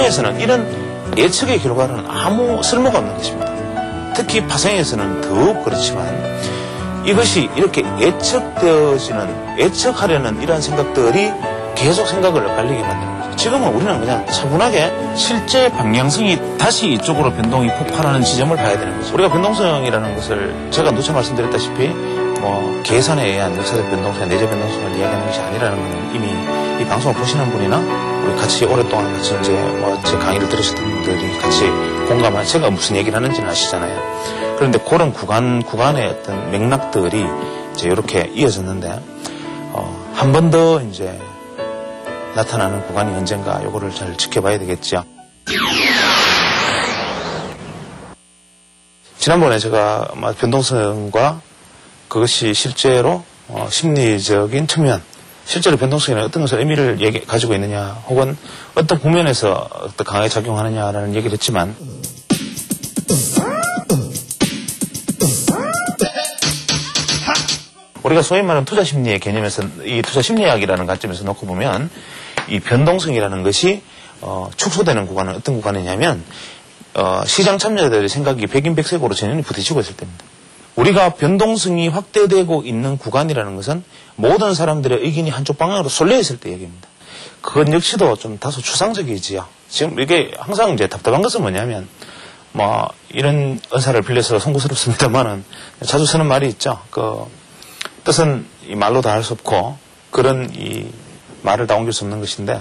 파생에서는 이런 예측의 결과는 아무 쓸모가 없는 것입니다. 특히 파생에서는 더욱 그렇지만 이것이 이렇게 예측하려는 이러한 생각들이 계속 생각을 엇갈리게 만드는 거죠. 지금은 우리는 그냥 차분하게 실제 방향성이 다시 이쪽으로 변동이 폭발하는 지점을 봐야 되는 거죠. 우리가 변동성이라는 것을 제가 누차 말씀드렸다시피 계산에 의한 역사적 변동성, 내재 변동성을 이야기하는 것이 아니라는 것은 이미 이 방송을 보시는 분이나 우리 같이 오랫동안 같이 이제 제 강의를 들으셨던 분들이 같이 공감한 제가 무슨 얘기를 하는지는 아시잖아요. 그런데 그런 구간의 어떤 맥락들이 이제 이렇게 이어졌는데 한 번 더 이제 나타나는 구간이 언젠가 요거를 잘 지켜봐야 되겠죠. 지난번에 제가 변동성과 그것이 실제로 심리적인 측면, 실제로 변동성에는 어떤 것을 의미를 가지고 있느냐, 혹은 어떤 국면에서 강하게 작용하느냐라는 얘기를 했지만 우리가 소위 말하는 투자 심리의 개념에서 이 투자 심리학이라는 관점에서 놓고 보면 이 변동성이라는 것이 축소되는 구간은 어떤 구간이냐면 시장 참여자들의 생각이 백인백색으로 전혀 부딪히고 있을 때입니다. 우리가 변동성이 확대되고 있는 구간이라는 것은 모든 사람들의 의견이 한쪽 방향으로 쏠려 있을 때 얘기입니다. 그건 역시도 좀 다소 추상적이지요. 지금 이게 항상 이제 답답한 것은 뭐냐면 이런 언사를 빌려서 송구스럽습니다만은 자주 쓰는 말이 있죠. 그 뜻은 이 말로 다 할 수 없고 그런 이 말을 다 옮길 수 없는 것인데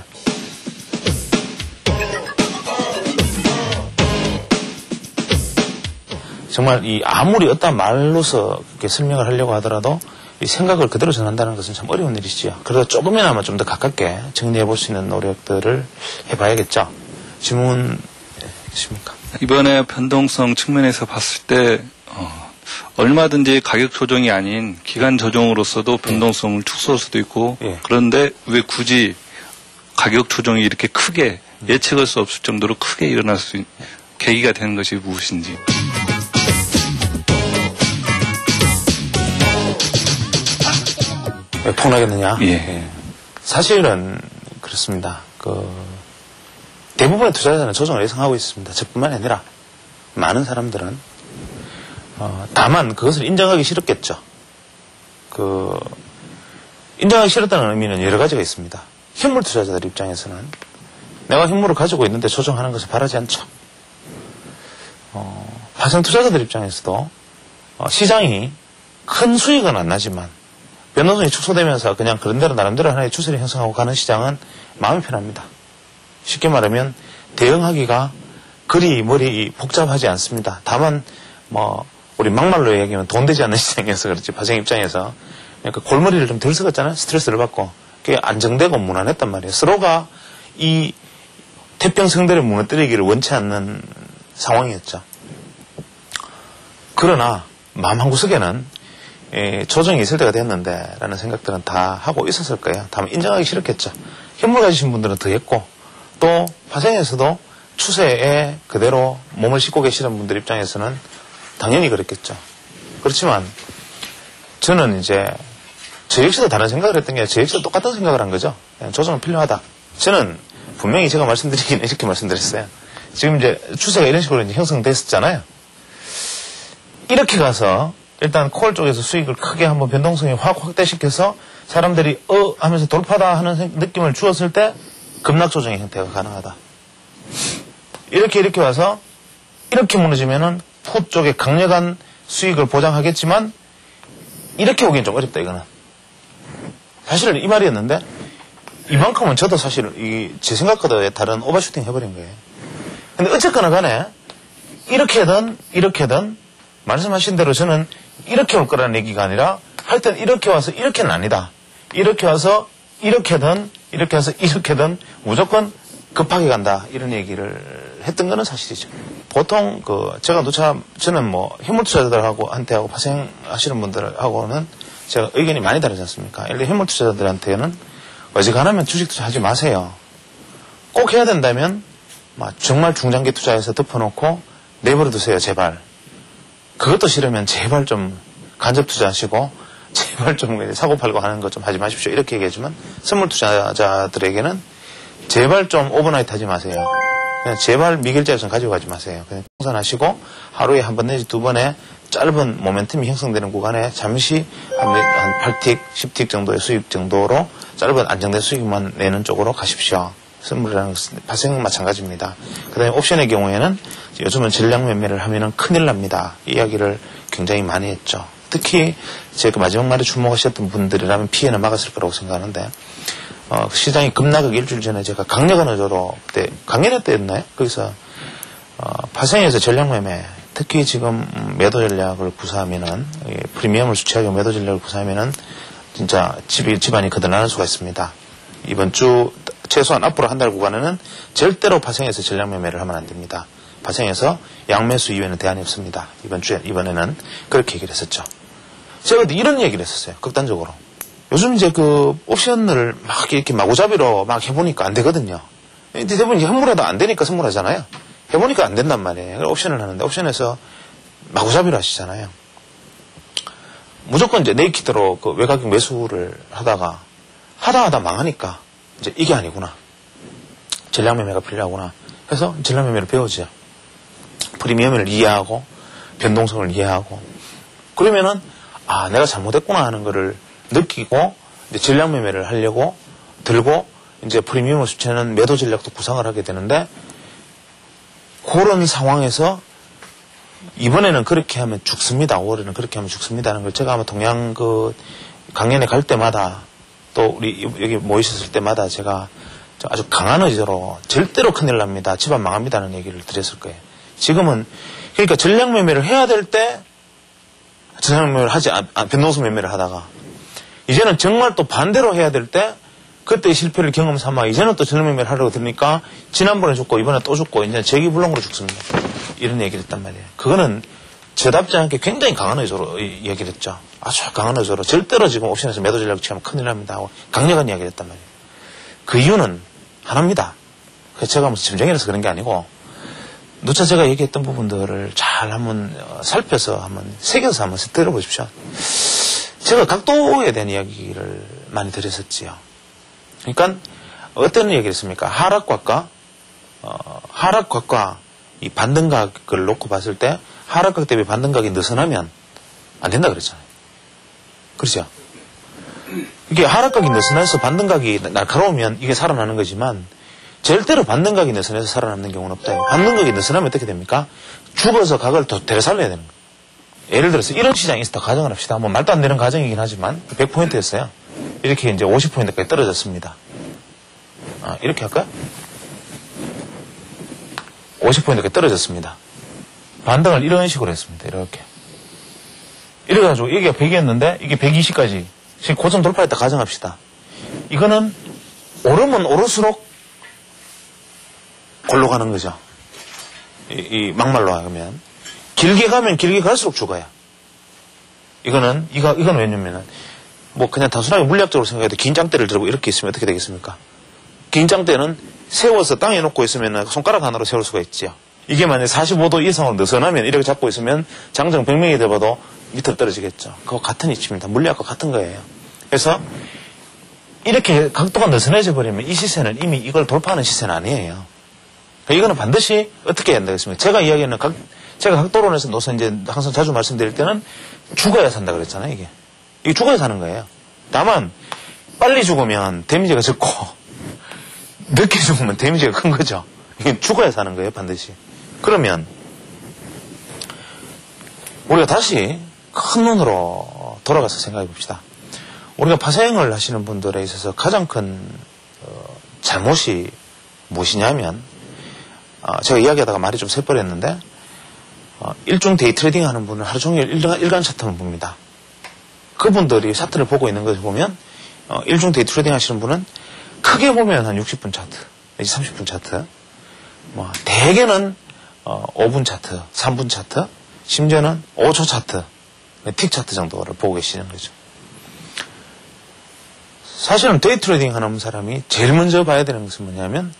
정말 이 아무리 어떤 말로서 이렇게 설명을 하려고 하더라도 이 생각을 그대로 전한다는 것은 참 어려운 일이지요. 그래서 조금이나마 좀 더 가깝게 정리해 볼 수 있는 노력들을 해봐야겠죠. 질문 있으십니까? 이번에 변동성 측면에서 봤을 때 얼마든지 가격 조정이 아닌 기간 조정으로서도 변동성을 축소할 수도 있고 그런데 왜 굳이 가격 조정이 이렇게 크게 예측할 수 없을 정도로 크게 일어날 수 있는 계기가 되는 것이 무엇인지. 왜 폭락했느냐? 예. 사실은 그렇습니다. 대부분의 투자자는 조정을 예상하고 있습니다. 저뿐만 아니라 많은 사람들은 다만 그것을 인정하기 싫었겠죠. 인정하기 싫었다는 의미는 여러 가지가 있습니다. 현물 투자자들 입장에서는 내가 현물을 가지고 있는데 조정하는 것을 바라지 않죠. 파생 투자자들 입장에서도 시장이 큰 수익은 안 나지만 변동성이 축소되면서 그냥 그런대로 나름대로 하나의 추세를 형성하고 가는 시장은 마음이 편합니다. 쉽게 말하면 대응하기가 그리 머리 복잡하지 않습니다. 다만 우리 막말로 얘기하면 돈 되지 않는 시장이어서 그렇지 파생 입장에서 그러니까 골머리를 좀 덜 썩었잖아요. 스트레스를 받고 그게 안정되고 무난했단 말이에요. 서로가 이 태평성대를 무너뜨리기를 원치 않는 상황이었죠. 그러나 마음 한구석에는 조정이 있을 때가 됐는데 라는 생각들은 다 하고 있었을 거예요. 다만 인정하기 싫었겠죠. 현물 가지신 분들은 더 했고 또 파생에서도 추세에 그대로 몸을 싣고 계시는 분들 입장에서는 당연히 그랬겠죠. 그렇지만 저는 이제 저 역시도 다른 생각을 했던 게 저 역시도 똑같은 생각을 한 거죠. 조정은 필요하다. 저는 분명히 제가 말씀드리기는 이렇게 말씀드렸어요. 지금 이제 추세가 이런 식으로 이제 형성됐었잖아요. 이렇게 가서 일단 콜 쪽에서 수익을 크게 한번 변동성이 확 확대시켜서 사람들이 하면서 돌파다 하는 느낌을 주었을 때 급락 조정의 형태가 가능하다. 이렇게 와서 이렇게 무너지면은 풋 쪽에 강력한 수익을 보장하겠지만 이렇게 오기는 좀 어렵다 이거는. 사실은 이 말이었는데 이만큼은 저도 사실 제 생각보다 다른 오버슈팅 해버린 거예요. 근데 어쨌거나 간에 이렇게든 말씀하신 대로 저는 이렇게 올 거라는 얘기가 아니라 하여튼 이렇게 와서 이렇게는 아니다. 이렇게 와서 이렇게든 무조건 급하게 간다 이런 얘기를 했던 거는 사실이죠. 보통 저는 현물 투자자들하고 파생하시는 분들하고는 제가 의견이 많이 다르지 않습니까? 예를 들어 현물 투자자들한테는 어지간하면 주식 투자하지 마세요. 꼭 해야 된다면 정말 중장기 투자해서 덮어놓고 내버려 두세요 제발. 그것도 싫으면 제발 좀 간접 투자하시고 제발 좀 사고팔고 하는 거 좀 하지 마십시오 이렇게 얘기해주면 선물 투자자들에게는 제발 좀 오버나이트 하지 마세요. 그냥 제발 미결자에서는 가지고 가지 마세요. 그냥 청산하시고 하루에 한 번 내지 두 번의 짧은 모멘텀이 형성되는 구간에 잠시 한 8틱, 10틱 정도의 수익 정도로 짧은 안정된 수익만 내는 쪽으로 가십시오. 선물이라는 것은 파생 마찬가지입니다. 그 다음에 옵션의 경우에는 요즘은 전량 매매를 하면은 큰일 납니다. 이 이야기를 굉장히 많이 했죠. 특히 제가 마지막 날에 주목하셨던 분들이라면 피해는 막았을 거라고 생각하는데 시장이 급락하기 일주일 전에 제가 강력한 의도로 그때 강연회 때였나요? 거기서 파생에서 전량 매매 특히 지금 매도 전략을 구사하면은 프리미엄을 수취하고 매도 전략을 구사하면은 진짜 집안이 거덜나는 수가 있습니다. 이번 주 최소한 앞으로 한 달 구간에는 절대로 파생해서 전량 매매를 하면 안 됩니다. 파생해서 양매수 이외에는 대안이 없습니다. 이번에는 그렇게 얘기를 했었죠. 제가 이런 얘기를 했었어요. 극단적으로. 요즘 이제 그 옵션을 막 이렇게 마구잡이로 막 해보니까 안 되거든요. 대부분 현물화도 안 되니까 선물하잖아요. 해보니까 안 된단 말이에요. 옵션을 하는데 옵션에서 마구잡이로 하시잖아요. 무조건 이제 네이키드로 그 외곽 매수를 하다가 하다 망하니까 이제 이게 아니구나. 전량 매매가 필요하구나. 해서 전량 매매를 배우죠. 프리미엄을 이해하고 변동성을 이해하고 그러면은 내가 잘못했구나 하는 거를 느끼고 이제 전량 매매를 하려고 들고 이제 프리미엄을 수취하는 매도 전략도 구상을 하게 되는데 그런 상황에서 이번에는 그렇게 하면 죽습니다. 5월에는 그렇게 하면 죽습니다는 걸 제가 아마 동양 그 강연에 갈 때마다 또 우리 여기 모이셨을 때마다 제가 아주 강한 의지로 절대로 큰일 납니다. 집안 망합니다는 얘기를 드렸을 거예요. 지금은 그러니까 전량 매매를 해야 될 때 전량 매매를 하지 변동성 매매를 하다가 이제는 정말 또 반대로 해야 될 때 그때의 실패를 경험 삼아 이제는 또 전량 매매를 하려고 들으니까 지난번에 죽고 이번에 또 죽고 이제 재기불능으로 죽습니다. 이런 얘기를 했단 말이에요. 그거는 저답지 않게 굉장히 강한 의도로 얘기를 했죠. 아주 강한 의도로 절대로 지금 옵션에서 매도 전략을 취하면 큰일 납니다 하고 강력한 이야기를 했단 말이에요. 그 이유는 하나입니다. 그래서 제가 무슨 점쟁이라서 그런 게 아니고 누차 제가 얘기했던 부분들을 잘 한번 살펴서 한번 새겨서 한번 들어보십시오. 제가 각도에 대한 이야기를 많이 드렸었지요. 그러니까 어떤 얘기를 했습니까? 하락각과 이 반등각을 놓고 봤을 때 하락각 대비 반등각이 느슨하면 안 된다 그랬잖아요. 그렇죠? 이게 하락각이 느슨해서 반등각이 날카로우면 이게 살아나는 거지만 절대로 반등각이 느슨해서 살아남는 경우는 없다. 반등각이 느슨하면 어떻게 됩니까? 죽어서 각을 더 되살려야 되는 거예요. 예를 들어서 이런 시장이 있었다 가정을 합시다. 뭐 말도 안 되는 가정이긴 하지만 100포인트였어요. 이렇게 이제 50포인트까지 떨어졌습니다. 이렇게 할까요? 50포인트까지 떨어졌습니다. 반등을 이런 식으로 했습니다. 이렇게. 이래가지고 여기가 100이었는데 이게 120까지 지금 고점 돌파했다 가정합시다. 이거는 오르면 오를수록 골로 가는 거죠. 이 막말로 하면 길게 가면 길게 갈수록 죽어요. 이건 왜냐면은 뭐 그냥 단순하게 물리학적으로 생각해도 긴 장대를 들고 이렇게 있으면 어떻게 되겠습니까? 긴 장대는 세워서 땅에 놓고 있으면 손가락 하나로 세울 수가 있지요. 이게 만약에 45도 이상으로 느슨하면 이렇게 잡고 있으면 장정 100명이 돼봐도 밑으로 떨어지겠죠. 그거 같은 이치입니다. 물리학과 같은 거예요. 그래서 이렇게 각도가 느슨해져 버리면 이 시세는 이미 이걸 돌파하는 시세는 아니에요. 그러니까 이거는 반드시 어떻게 해야 된다겠습니까? 제가 이야기하는 제가 각도론에서 노선 이제 항상 자주 말씀드릴 때는 죽어야 산다 그랬잖아요, 이게 죽어야 사는 거예요. 다만 빨리 죽으면 데미지가 적고 늦게 죽으면 데미지가 큰 거죠. 이게 죽어야 사는 거예요, 반드시. 그러면 우리가 다시 큰 눈으로 돌아가서 생각해 봅시다. 우리가 파생을 하시는 분들에 있어서 가장 큰 잘못이 무엇이냐면 제가 이야기하다가 말이 좀 새버렸는데 일종 데이 트레이딩 하는 분은 하루 종일 일간 차트만 봅니다. 그분들이 차트를 보고 있는 것을 보면 일종 데이 트레이딩 하시는 분은 크게 보면 한 60분 차트 내지 30분 차트 뭐 대개는 5분 차트 3분 차트 심지어는 5초 차트 틱 차트 정도를 보고 계시는 거죠. 사실은 데이 트레이딩 하는 사람이 제일 먼저 봐야 되는 것은 뭐냐면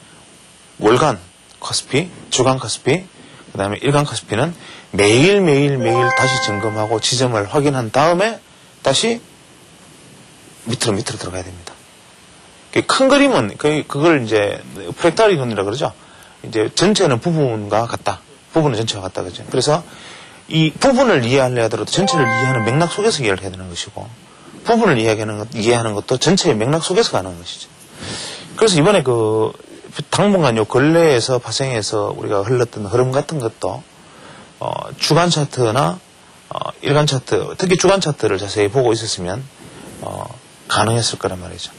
월간 코스피, 주간 코스피, 그 다음에 일간 코스피는 매일 다시 점검하고 지점을 확인한 다음에 다시 밑으로 들어가야 됩니다. 큰 그림은 그걸 이제 프랙탈 이론이라 그러죠. 이제 전체는 부분과 같다. 부분은 전체와 같다. 그죠? 그래서 이 부분을 이해하려 하더라도 전체를 이해하는 맥락 속에서 이해를 해야 되는 것이고, 부분을 이해하는 것도 전체의 맥락 속에서 가는 것이죠. 그래서 이번에 당분간 요 근래에서 발생해서 우리가 흘렀던 흐름 같은 것도, 주간 차트나, 일간 차트, 특히 주간 차트를 자세히 보고 있었으면, 가능했을 거란 말이죠.